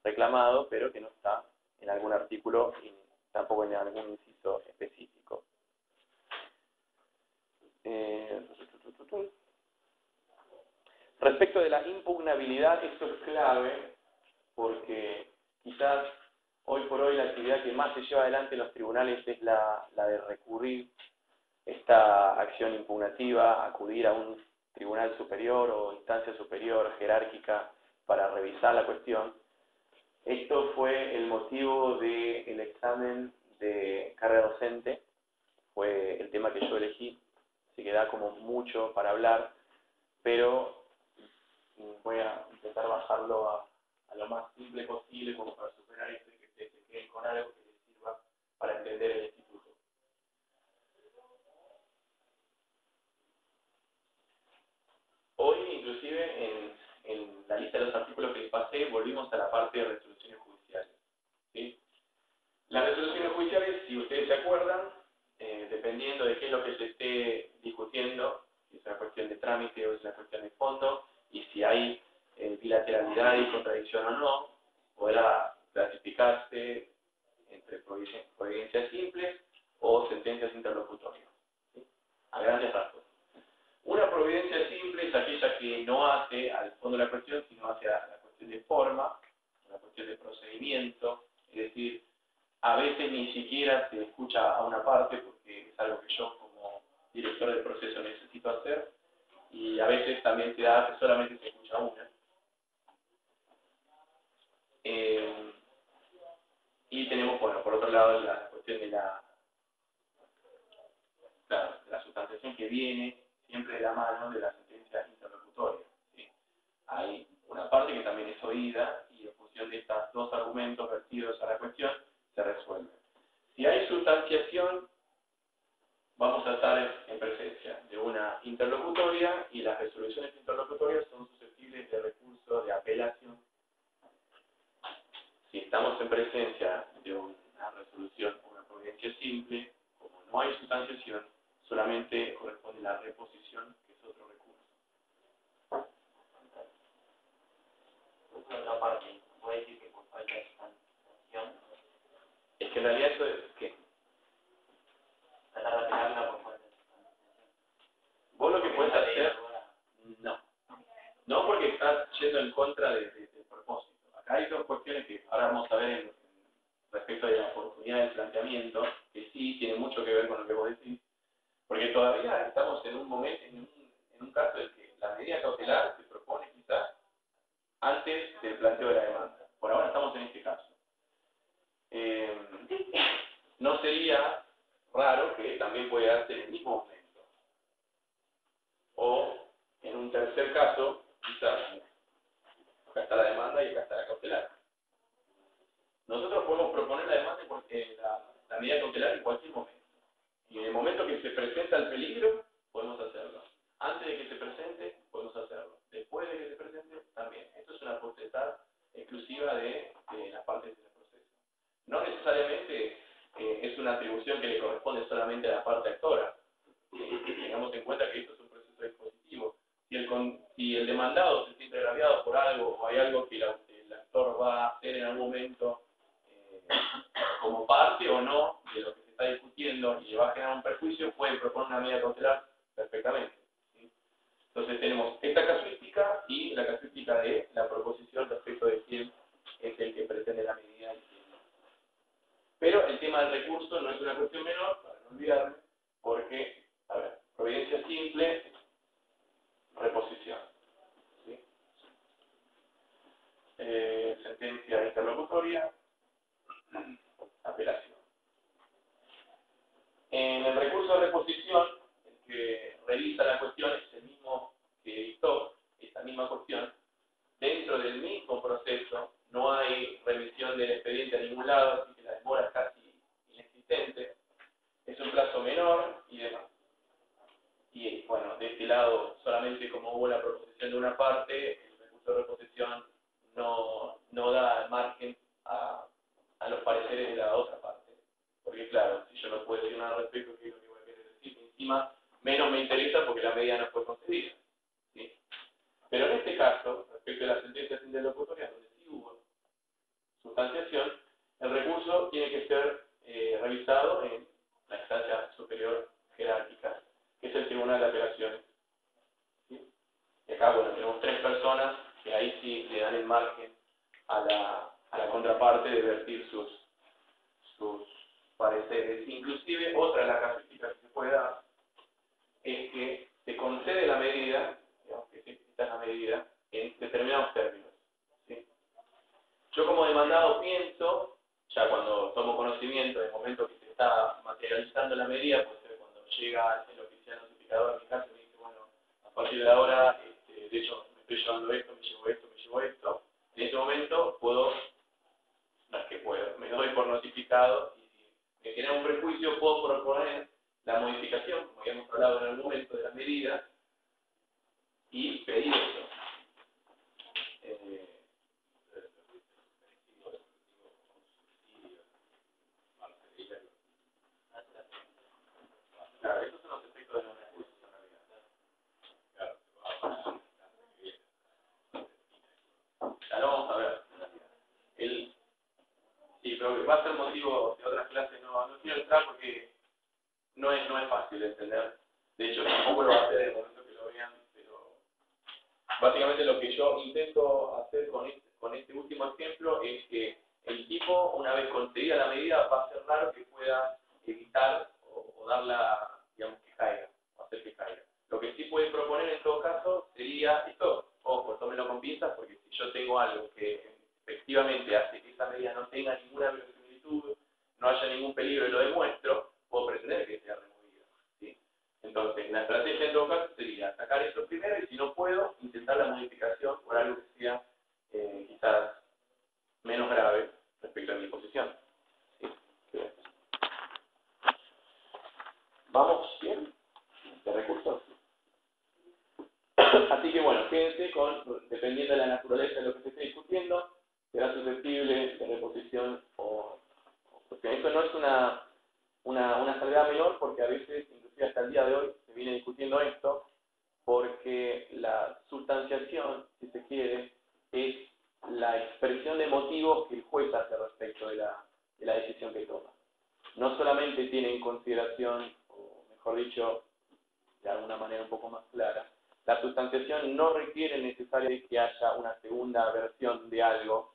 reclamado, pero que no está en algún artículo y tampoco en algún inciso específico. Respecto de la impugnabilidad, esto es clave porque quizás hoy por hoy la actividad que más se lleva adelante en los tribunales es la de recurrir esta acción impugnativa, acudir a un tribunal superior o instancia superior jerárquica para revisar la cuestión. Esto fue el motivo del examen de carrera docente, fue el tema que yo elegí, así que da como mucho para hablar, pero voy a intentar bajarlo a lo más simple posible como para superar esto y que ustedes se queden con algo que les sirva para entender el instituto. Hoy, inclusive, en la lista de los artículos que les pasé, volvimos a la parte de resoluciones judiciales. ¿Sí? Las resoluciones judiciales, si ustedes se acuerdan, dependiendo de qué es lo que se esté discutiendo, si es una cuestión de trámite o es una cuestión de fondo, y si hay bilateralidad y contradicción o no, podrá clasificarse entre providencias simples o sentencias interlocutorias. ¿Sí? A grandes rasgos. Una providencia simple es aquella que no hace al fondo de la cuestión, sino hace a la cuestión de forma, una cuestión de procedimiento, es decir, a veces ni siquiera se escucha a una parte porque es algo que yo como director del proceso necesito hacer, y a veces también se da que solamente se escucha una. Y tenemos, bueno, por otro lado la cuestión de la sustanciación que viene siempre de la mano de la sentencia interlocutoria. ¿Sí? Hay una parte que también es oída y en función de estos dos argumentos vertidos a la cuestión se resuelve. Si hay sustanciación, vamos a estar en presencia de una interlocutoria y las resoluciones interlocutorias son susceptibles de recurso de apelación. Si estamos en presencia de una resolución o una providencia simple, como no hay sustanciación, solamente corresponde la reposición, que es otro recurso. Otra parte, puede decir que por falta de sustanciación, es que en realidad eso es que tratar de apelarla por falta de sustanciación. vos lo que puedes hacer, no porque estás yendo en contra del propósito. Acá hay dos cuestiones que ahora vamos a ver respecto de la oportunidad del planteamiento, que sí tiene mucho que ver con lo que vos decís, porque todavía estamos en un momento, en un caso en que la medida cautelar se propone quizás antes del planteo de la demanda. Por ahora estamos en este caso. No sería raro que también puede darse en el mismo momento. O en un tercer caso, quizás acá está la demanda y acá está la cautelar. Nosotros podemos proponer la demanda porque la medida cautelar en cualquier momento. Y en el momento que se presenta el peligro, podemos hacerlo. Antes de que se presente, podemos hacerlo. Después de que se presente, también. Esto es una potestad exclusiva de las partes del proceso. No necesariamente es una atribución que le corresponde solamente a la parte actora. Tengamos en cuenta que esto es un proceso dispositivo. Si el demandado se siente agraviado por algo o hay algo que el actor va a hacer en algún momento como parte o no de lo que se está discutiendo y le va a generar un perjuicio, puede proponer una medida cautelar perfectamente. ¿Sí? Entonces tenemos esta casuística y la casuística de la proposición respecto de quién es el que pretende la medida y quién no. Pero el tema del recurso no es una cuestión menor, para no olvidarme, porque, a ver, providencia simple, reposición. ¿Sí? Sentencia interlocutoria, apelación. En el recurso de reposición, el que revisa la cuestión es el mismo que dictó esta misma cuestión. Dentro del mismo proceso no hay revisión del expediente a ningún lado, así que la demora es casi inexistente. Es un plazo menor y demás. Y bueno, de este lado, solamente como hubo la proposición de una parte, el recurso de reposición no da margen a los pareceres de la otra parte. Porque claro, si yo no puedo decir nada al respecto, ¿qué es lo que voy a querer decir? Encima, menos me interesa porque la medida no fue concedida. ¿Sí? Pero en este caso, respecto a las sentencias interlocutorias, donde sí hubo sustanciación, el recurso tiene que ser revisado en la instancia superior jerárquica, que es el Tribunal de Apelaciones. ¿Sí? Y acá, bueno, tenemos 3 personas que ahí sí le dan el margen a la contraparte de vertir sus pareceres. Inclusive, otra de las casuísticas que se puede dar es que se concede la medida, digamos que se quita la medida, en determinados términos. ¿Sí? Yo como demandado pienso, ya cuando tomo conocimiento del momento que se está materializando la medida, puede ser cuando llega el oficial notificador a mi casa y me dice, bueno, a partir de ahora, de hecho, me estoy llevando esto, me llevo esto, me llevo esto. En ese momento puedo, no es que puedo, me doy por notificado y si me genera un prejuicio puedo proponer la modificación, como habíamos hablado en algún momento, de la medida y pedir eso. Claro, esos son los efectos de los recursos en realidad. Ya lo vamos a ver en realidad. Sí, pero va a ser motivo de otras clases, no quiero entrar porque no es fácil de entender. De hecho, tampoco lo va a hacer en el momento que lo vean, pero básicamente lo que yo intento hacer con este último ejemplo es que el tipo, una vez concedida la medida, va a ser raro que pueda evitar o darla, digamos, que caiga, o hacer que caiga. Lo que sí puede proponer en todo caso sería esto, ojo, tómelo con pinzas, porque si yo tengo algo que efectivamente hace que esa medida no tenga ninguna verosimilitud, no haya ningún peligro y lo demuestro, puedo pretender que sea removida. ¿Sí? Entonces, la estrategia en todo caso sería sacar esto primero y si no puedo, intentar la modificación por algo que sea quizás menos grave respecto a mi posición. ¿Sí? ¿Vamos bien? ¿De recursos? Así que bueno, quédense con, dependiendo de la naturaleza de lo que se esté discutiendo, será susceptible de reposición o porque esto no es una salvedad menor, porque a veces, inclusive hasta el día de hoy, se viene discutiendo esto, porque la sustanciación, si se quiere, es la expresión de motivos que el juez hace respecto de la decisión que toma. No solamente tiene en consideración, o mejor dicho, de alguna manera un poco más clara, la sustanciación no requiere necesariamente que haya una segunda versión de algo,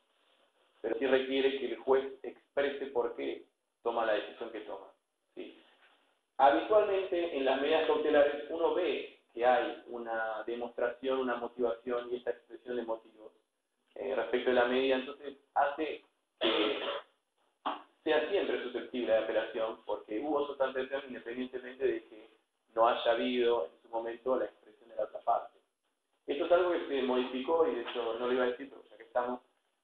pero sí requiere que el juez exprese por qué toma la decisión que toma. ¿Sí? Habitualmente en las medidas cautelares uno ve que hay una demostración, una motivación y esta expresión de motivos respecto de la medida, entonces hace que sea siempre susceptible de apelación porque hubo sustanciación independientemente de que no haya habido en su momento la expresión de la otra parte. Esto es algo que se modificó y de hecho no lo iba a decir, pero ya que estamos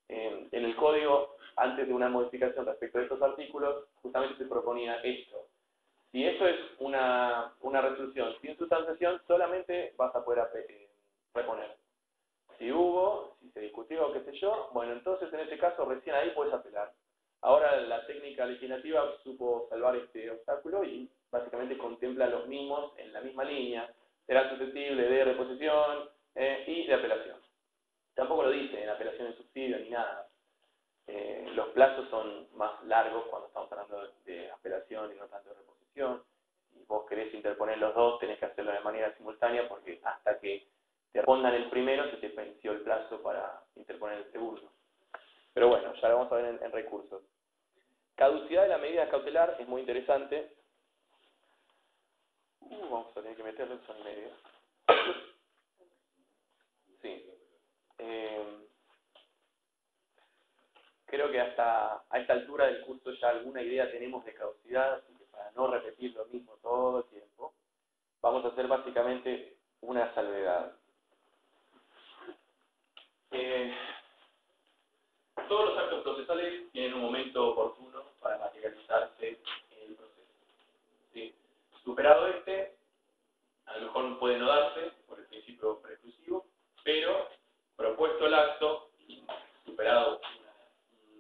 en el código, antes de una modificación respecto de estos artículos, justamente se proponía esto. Si esto es una resolución sin sustanciación, solamente vas a poder reponer. Si se discutió, qué sé yo, bueno, entonces en ese caso recién ahí puedes apelar. Ahora la técnica legislativa supo salvar este obstáculo y básicamente contempla los mismos en la misma línea. Será susceptible de reposición y de apelación. Tampoco lo dice en apelación de subsidio ni nada. Los plazos son más largos cuando estamos hablando de apelación y no tanto de reposición. Si vos querés interponer los dos, tenés que hacerlo de manera simultánea porque hasta que te respondan el primero se te venció el plazo para interponer el segundo. Pero bueno, ya lo vamos a ver en recursos. Caducidad de la medida cautelar es muy interesante. Vamos a tener que meterle eso en medio. Sí. Creo que hasta a esta altura del curso ya alguna idea tenemos de caducidad, así que para no repetir lo mismo todo el tiempo, vamos a hacer básicamente una salvedad. Todos los actos procesales tienen un momento oportuno para materializarse en el proceso. ¿Sí? Superado este, a lo mejor puede no darse por el principio preclusivo, pero propuesto el acto, superado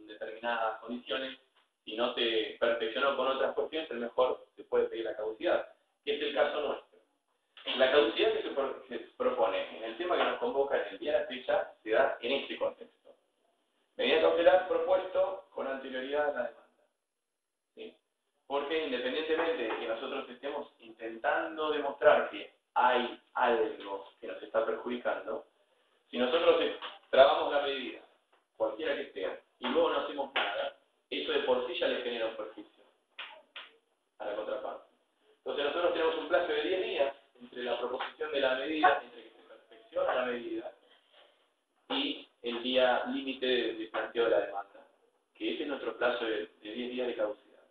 determinadas condiciones, si no se perfeccionó con otras cuestiones, a lo mejor se puede pedir la caducidad, que es el caso nuestro. La caducidad que se propone en el tema que nos convoca en el día de la fecha se da en este contexto. Medida cautelar propuesto con anterioridad a la demanda. ¿Sí? Porque independientemente de que nosotros estemos intentando demostrar que hay algo que nos está perjudicando, si nosotros trabamos la medida, cualquiera que sea, y luego no hacemos nada, eso de por sí ya le genera un perjuicio a la contraparte. Entonces nosotros tenemos un plazo de 10 días entre la proposición de la medida, entre que se perfecciona la medida, y el día límite de planteo de la demanda, que ese es nuestro plazo de 10 días de caducidad.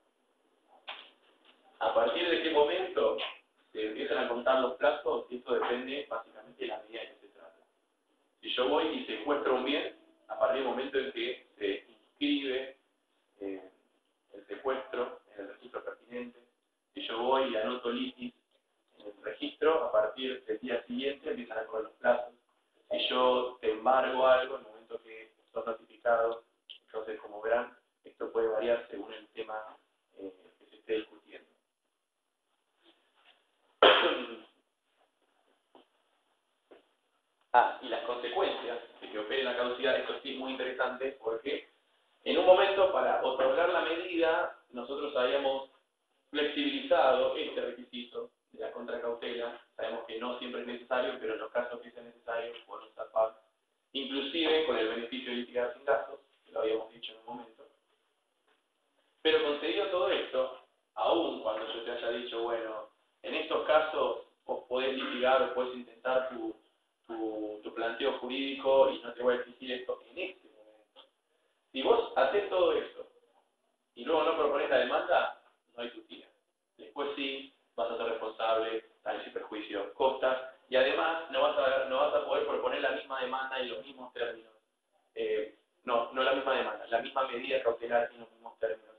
A partir de qué momento se empiezan a contar los plazos, esto depende básicamente de la medida que se trata. Si yo voy y secuestro un bien, a partir del momento en que se inscribe el secuestro en el registro pertinente, si yo voy y anoto litis en el registro, a partir del día siguiente empiezan a correr los plazos. Si yo te embargo algo, en el momento que sos notificado, entonces como verán, esto puede variar según el tema que se esté discutiendo. Y las consecuencias de que opere la caducidad, esto sí es muy interesante porque en un momento para otorgar la medida, nosotros habíamos flexibilizado este requisito de la contracautela. Sabemos que no siempre es necesario, pero en los casos que sea necesario podemos tapar, inclusive con el beneficio de litigar sin gastos, que lo habíamos dicho en un momento. Pero concedido todo esto, aún cuando yo te haya dicho, bueno, en estos casos vos podés litigar o podés intentar tu planteo jurídico y no te voy a exigir esto en este momento. Si vos haces todo esto y luego no propones la demanda, no hay tutía. Después sí vas a ser responsable, daños y perjuicios, costas, y además no vas a poder proponer la misma demanda en los mismos términos. No la misma demanda, la misma medida cautelar en los mismos términos,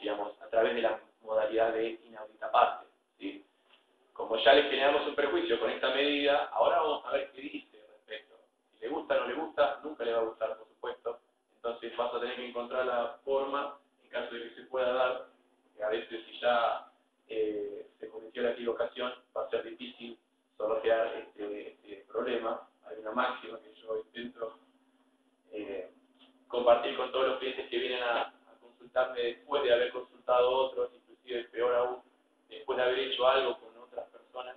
digamos, a través de la modalidad de inaudita parte. ¿Sí? Como ya le generamos un perjuicio con esta medida, ahora vamos a ver qué dice al respecto. Si le gusta o no le gusta, nunca le va a gustar, por supuesto. Entonces vas a tener que encontrar la forma, en caso de que se pueda dar, que a veces si ya se cometió la equivocación, va a ser difícil sortear este problema. Hay una máxima que yo intento compartir con todos los clientes que vienen a consultarme después de haber consultado a otros, inclusive peor aún, después de haber hecho algo con otras personas,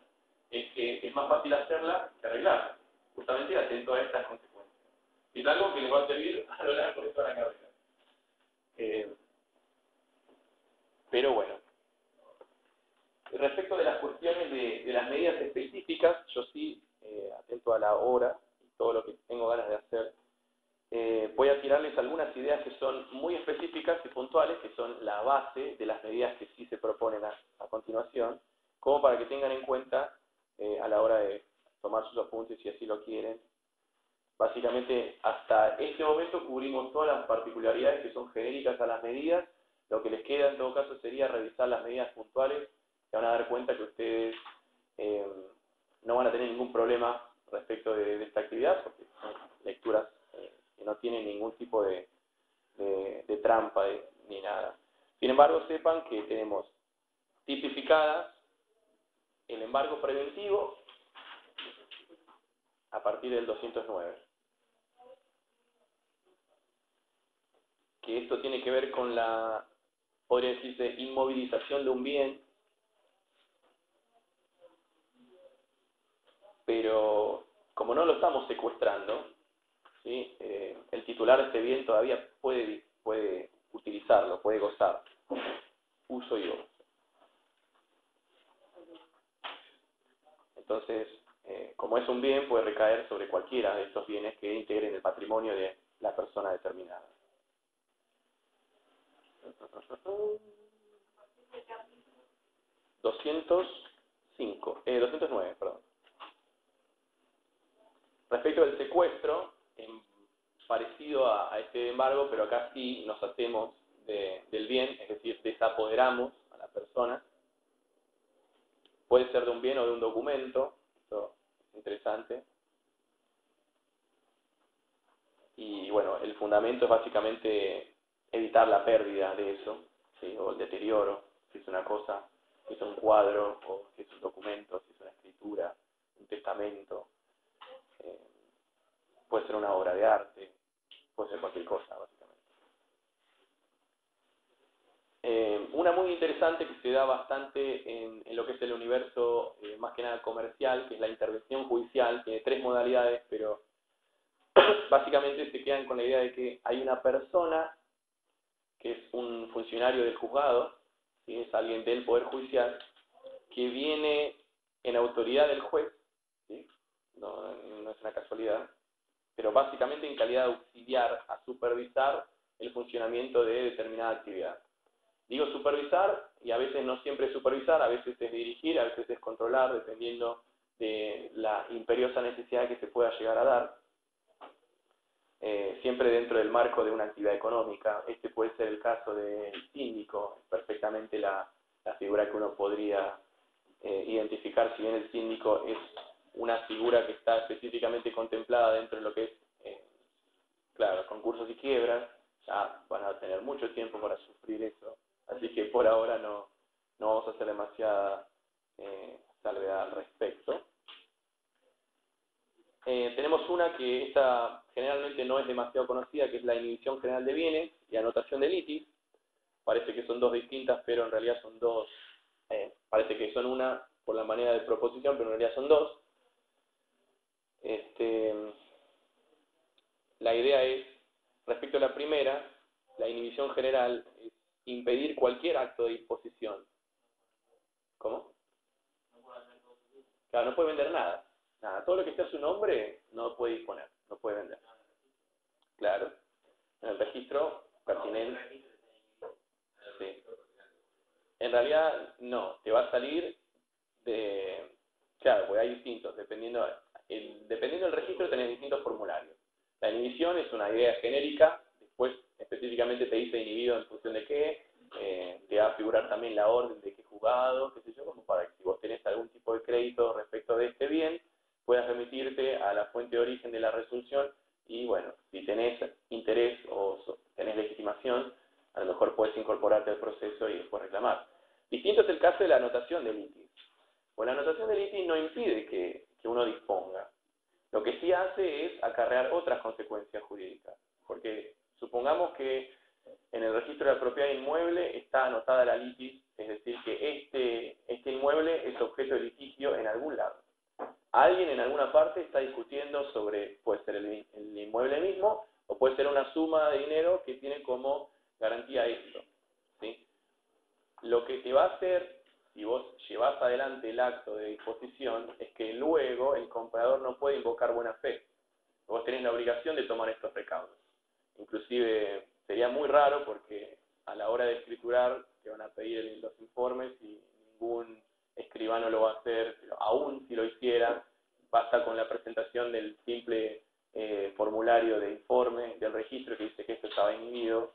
es que es más fácil hacerla que arreglarla, justamente atento a estas consecuencias. Es algo que les va a servir a lo largo de toda la carrera. Pero bueno, respecto de las cuestiones de las medidas específicas, yo sí, atento a la hora y todo lo que tengo ganas de hacer, voy a tirarles algunas ideas que son muy específicas y puntuales, que son la base de las medidas que sí se proponen a continuación, como para que tengan en cuenta a la hora de tomar sus apuntes si así lo quieren. Básicamente, hasta este momento cubrimos todas las particularidades que son genéricas a las medidas. Lo que les queda en todo caso sería revisar las medidas puntuales. Se van a dar cuenta que ustedes no van a tener ningún problema respecto de esta actividad, porque son lecturas que no tienen ningún tipo de trampa ni nada. Sin embargo, sepan que tenemos tipificadas el embargo preventivo a partir del 209. Que esto tiene que ver con la, podría decirse, inmovilización de un bien, pero como no lo estamos secuestrando, ¿sí? El titular de este bien todavía puede utilizarlo, puede gozar. Uso y gozo. Entonces, como es un bien, puede recaer sobre cualquiera de estos bienes que integren el patrimonio de la persona determinada. 209, perdón. Respecto del secuestro, parecido a este embargo, pero acá sí nos hacemos del bien, es decir, desapoderamos a la persona. Puede ser de un bien o de un documento, esto es interesante. Y bueno, el fundamento es básicamente evitar la pérdida de eso, ¿sí? O el deterioro, si es una cosa, si es un cuadro, o si es un documento, si es una escritura, un testamento, puede ser una obra de arte, puede ser cualquier cosa, básicamente. Una muy interesante que se da bastante en lo que es el universo más que nada comercial, que es la intervención judicial, tiene 3 modalidades, pero básicamente se quedan con la idea de que hay una persona que es un funcionario del juzgado, ¿sí? Es alguien del Poder Judicial, que viene en autoridad del juez, ¿sí? No es una casualidad, pero básicamente en calidad de auxiliar a supervisar el funcionamiento de determinada actividad. Digo supervisar, y a veces no siempre es supervisar, a veces es dirigir, a veces es controlar, dependiendo de la imperiosa necesidad que se pueda llegar a dar. Siempre dentro del marco de una actividad económica. Este puede ser el caso del síndico, perfectamente la figura que uno podría identificar, si bien el síndico es una figura que está específicamente contemplada dentro de lo que es, claro, concursos y quiebras. Ya van a tener mucho tiempo para sufrir eso, así que por ahora no vamos a hacer demasiada salvedad al respecto. Tenemos una que esta generalmente no es demasiado conocida, que es la inhibición general de bienes y anotación de litis. Parece que son 2 distintas, pero en realidad son 2. Parece que son una por la manera de proposición, pero en realidad son 2. La idea es, respecto a la primera, la inhibición general es impedir cualquier acto de disposición. ¿Cómo? Claro, no puede vender nada. Nada, todo lo que esté a su nombre no puede disponer, no puede vender. Claro, en el registro pertinente. Sí. En realidad no, te va a salir de... Claro, porque hay distintos, dependiendo del registro tenés distintos formularios. La inhibición es una idea genérica, después específicamente te dice inhibido en función de qué, te va a figurar también la orden de qué juzgado, qué sé yo, como para que si vos tenés algún tipo de crédito respecto de este bien, puedas remitirte a la fuente de origen de la resolución y bueno, si tenés interés o tenés legitimación, a lo mejor puedes incorporarte al proceso y después reclamar. Distinto es el caso de la anotación de litis. Pues la anotación de litis no impide que uno disponga. Lo que sí hace es acarrear otras consecuencias jurídicas. Porque supongamos que en el registro de la propiedad inmueble está anotada la litis, es decir, que este inmueble es objeto de litigio en algún lado. Alguien en alguna parte está discutiendo sobre, puede ser el inmueble mismo, o puede ser una suma de dinero que tiene como garantía esto, ¿sí? Lo que te va a hacer, si vos llevas adelante el acto de disposición, es que luego el comprador no puede invocar buena fe. Vos tenés la obligación de tomar estos recaudos. Inclusive sería muy raro porque a la hora de escriturar te van a pedir los informes y ningún escribano lo va a hacer, pero aún si lo hiciera, basta con la presentación del simple formulario de informe del registro que dice que esto estaba inhibido,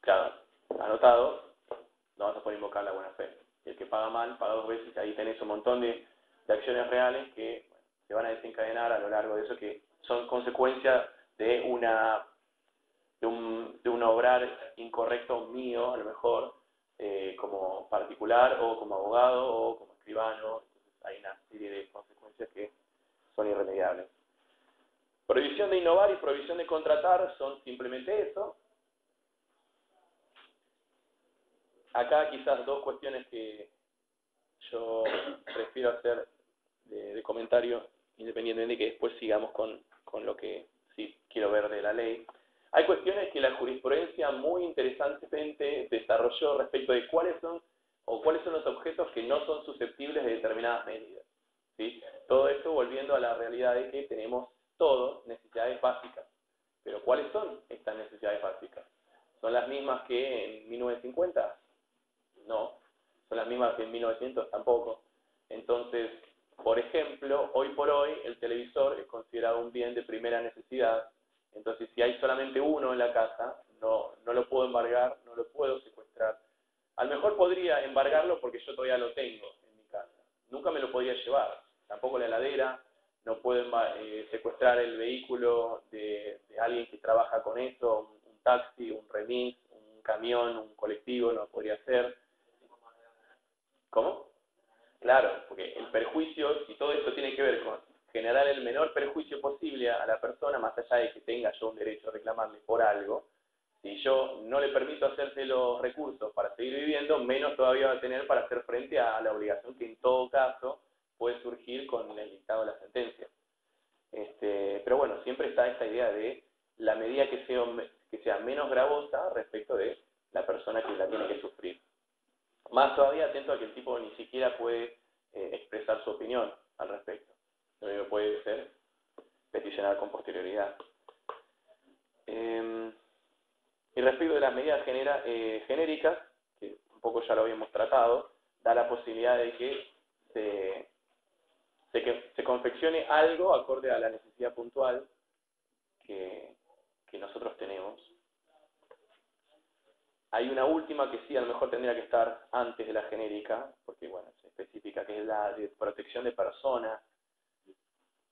claro, anotado, no vas a poder invocar la buena fe. Y el que paga mal, paga 2 veces, ahí tenés un montón de acciones reales que se van a desencadenar a lo largo de eso, que son consecuencia de un obrar incorrecto mío, a lo mejor, como particular o como abogado o como escribano. Entonces hay una serie de consecuencias que son irremediables. Prohibición de innovar y prohibición de contratar son simplemente eso. Acá quizás 2 cuestiones que yo prefiero hacer de comentario, independientemente de que después sigamos con con lo que sí quiero ver de la ley. Hay cuestiones que la jurisprudencia muy interesantemente desarrolló respecto de cuáles son los objetos que no son susceptibles de determinadas medidas, ¿sí? Todo esto volviendo a la realidad de que tenemos todos necesidades básicas. Pero ¿cuáles son estas necesidades básicas? ¿Son las mismas que en 1950? No. ¿Son las mismas que en 1900? Tampoco. Entonces, por ejemplo, hoy por hoy el televisor es considerado un bien de primera necesidad. Entonces, si hay solamente uno en la casa, no lo puedo embargar, no lo puedo secuestrar. A lo mejor podría embargarlo porque yo todavía lo tengo en mi casa. Nunca me lo podría llevar. Tampoco la heladera. No puedo secuestrar el vehículo de alguien que trabaja con eso, un taxi, un remis, un camión, un colectivo, no podría ser. ¿Cómo? Claro, porque el perjuicio, si todo esto tiene que ver con generar el menor perjuicio posible a la persona, más allá de que tenga yo un derecho a reclamarle por algo, si yo no le permito hacerse los recursos para seguir viviendo, menos todavía va a tener para hacer frente a la obligación que en todo caso puede surgir con el dictado de la sentencia. Pero bueno, siempre está esta idea de la medida que sea menos gravosa respecto de la persona que la tiene que sufrir. Más todavía atento a que el tipo ni siquiera puede expresar su opinión al respecto. Lo único que puede ser peticionar con posterioridad. Y respecto de las medidas genéricas, que un poco ya lo habíamos tratado, da la posibilidad de que se confeccione algo acorde a la necesidad puntual que nosotros tenemos. Hay una última que sí, a lo mejor tendría que estar antes de la genérica, porque bueno, es específica, que es la de protección de personas.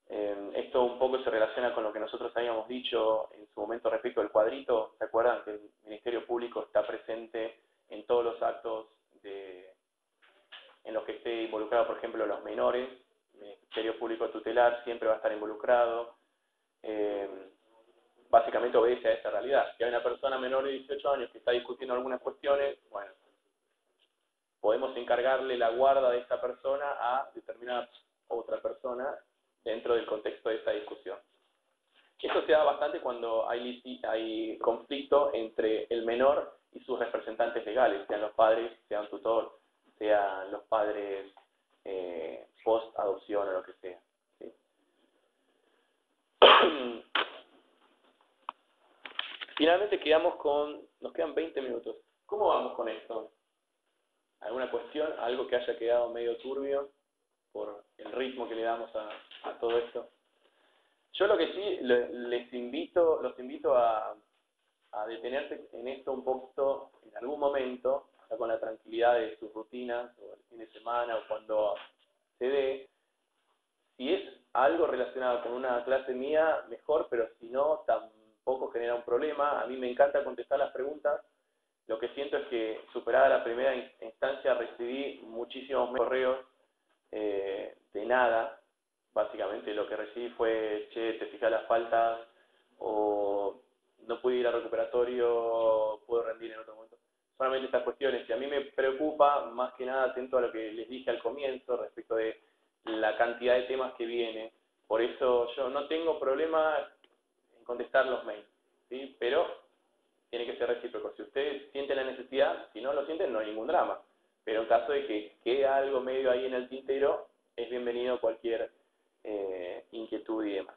Esto un poco se relaciona con lo que nosotros habíamos dicho en su momento respecto del cuadrito. ¿Se acuerdan que el Ministerio Público está presente en todos los actos en los que esté involucrado, por ejemplo, los menores? El Ministerio Público Tutelar siempre va a estar involucrado. Básicamente obedece a esta realidad. Si hay una persona menor de 18 años que está discutiendo algunas cuestiones, bueno, podemos encargarle la guarda de esta persona a determinada otra persona dentro del contexto de esta discusión. Esto se da bastante cuando hay conflicto entre el menor y sus representantes legales, sean los padres, sean tutor, sean los padres post-adopción o lo que sea. ¿Sí? Finalmente nos quedan 20 minutos. ¿Cómo vamos con esto? ¿Alguna cuestión? ¿Algo que haya quedado medio turbio por el ritmo que le damos a todo esto? Yo lo que sí los invito a detenerse en esto un poquito en algún momento, ya con la tranquilidad de sus rutinas, o el fin de semana, o cuando se dé. Si es algo relacionado con una clase mía, mejor, pero si no, tampoco genera un problema. A mí me encanta contestar las preguntas. Lo que siento es que, superada la primera instancia, recibí muchísimos correos de nada. Básicamente lo que recibí fue, che, te fijas las faltas, o no pude ir al recuperatorio, puedo rendir en otro momento. Solamente estas cuestiones. Y a mí me preocupa, más que nada, atento a lo que les dije al comienzo, respecto de la cantidad de temas que viene. Por eso yo no tengo problema en contestar los mails, ¿sí? Pero tiene que ser recíproco. Si ustedes sienten la necesidad, si no lo sienten, no hay ningún drama. Pero en caso de que quede algo medio ahí en el tintero, es bienvenido cualquier inquietud y demás.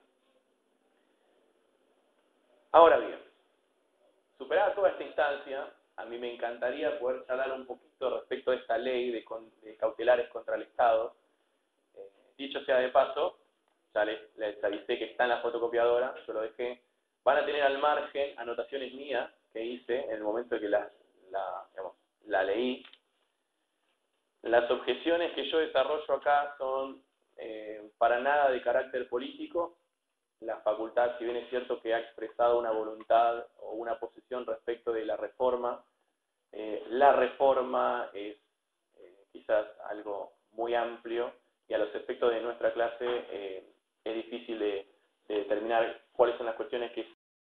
Ahora bien, superada toda esta instancia, a mí me encantaría poder charlar un poquito respecto de esta ley de cautelares contra el Estado. Dicho sea de paso, ya les avisé que está en la fotocopiadora, yo lo dejé. Van a tener al margen anotaciones mías que hice en el momento que la leí. Las objeciones que yo desarrollo acá son para nada de carácter político. La facultad, si bien es cierto que ha expresado una voluntad o una posición respecto de la reforma es quizás algo muy amplio, y a los efectos de nuestra clase es difícil de determinar cuáles son las cuestiones que